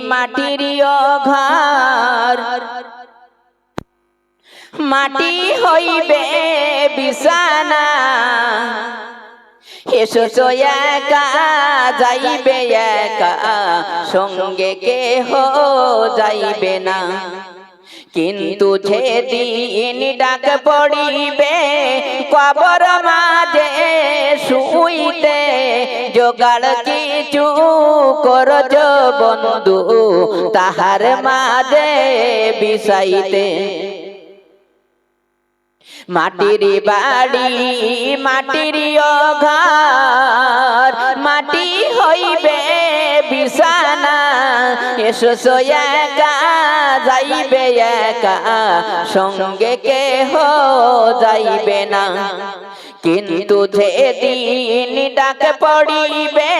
মাটির ঘর মাটি হইবে বিছানা এসো একা যাইবে একা সঙ্গে কেহ যাইবে না কিন্তু যেদিন ডাক পড়িবে কবর মাঝে শুইতে জোগাড় কিছু করজ বন্ধু তাহার মাঝে বিছাইতে মাটির বাড়ি মাটির ঘর মাটি হইবে বিছানা এসো একা যাইবে একা সঙ্গে কেহ যাইবে না কিন্তু যেদিন ডাক পড়িবে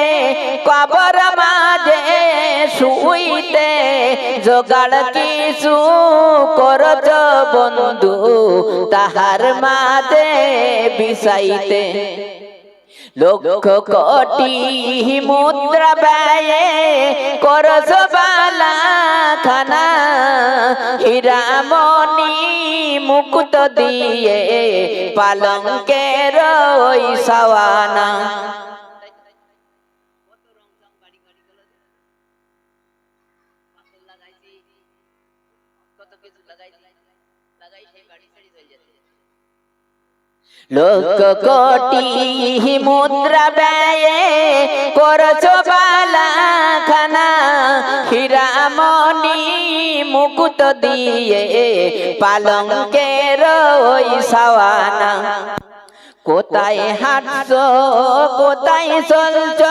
কবর মাঝে শুইতে জোগাড় কিছু করজ বন্ধু তাহার মাঝে বিছাইতে লক্ষ কোটি মুদ্রা ব্যয়ে করজ বালা খানা হীরামণি মুকুট দিয়ে পালঙ্কের ওই সাওয়ানা লক্ষ কোটি মুদ্রা ব্যয়ে করছ বালা খানা হীরামণি মুকুট দিয়ে পালঙ্কের ওই সাওয়ানা কোথায় হাঁটছ কোথায় চলছ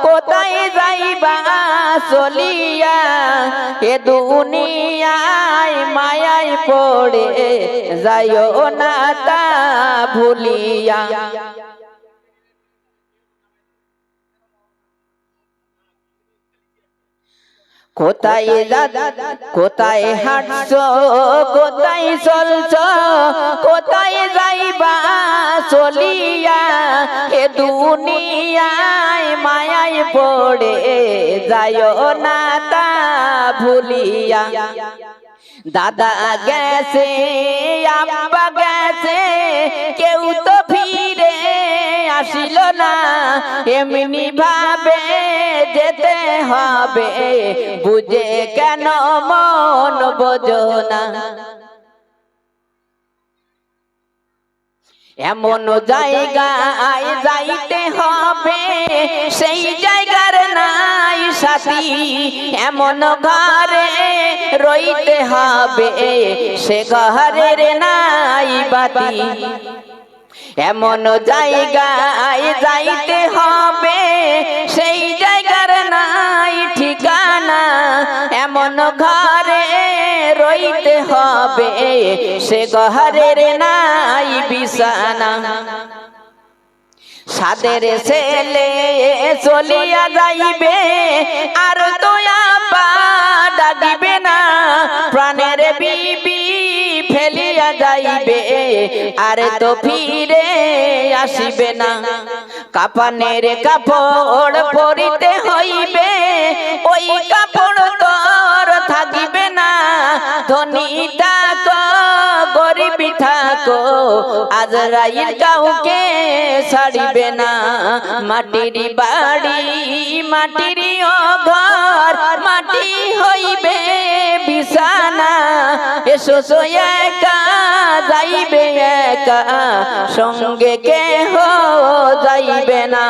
কোথায় যাইবা চলিয়া এ দুনিয়ায় মায়ায় পড়ে যাইও না তা ভুলিয়া কোথায় কোথায় হাঁটছ কোথায় চলছ কোথায় যাইবা চলিয়া এ দুনিয়ায় মায়ায় পড়ে যাইও না তা ভুলিয়া দাদা গেছে আব্বা গেছে কেউ তো ফিরে আসিল না এমনি ভাবে যেতে হবে বুঝে কেন মন বোঝো না এমন জায়গায় যাইতে হবে সেই জায়গার নাই সাথী এমন ঘরে রইতে হবে সে ঘরের নাই বাতি এমন জায়গায় যাইতে হবে সেই জায়গার নাই ঠিকানা এমন ঘরে রইতে হবে সে ঘরের নাই বিছানা সাদের ছেলে চলিয়া যাইবে আর তো আপা ডাকিবে না প্রাণের বিবি ফেলিয়া যাইবে আর তো ফিরে আসিবে না কাফনের কাপড় পরিতে হইবে ওই কাপড় তোর থাকিবে না ধনী থাকো গরিব থাকো আজরাইল কাউকে ছাড়িবে না মাটির বাড়ি মাটির ঘর মাটি হইবে বিছানা এসো একা যাইবে একা সঙ্গে কেহ যাইবে না।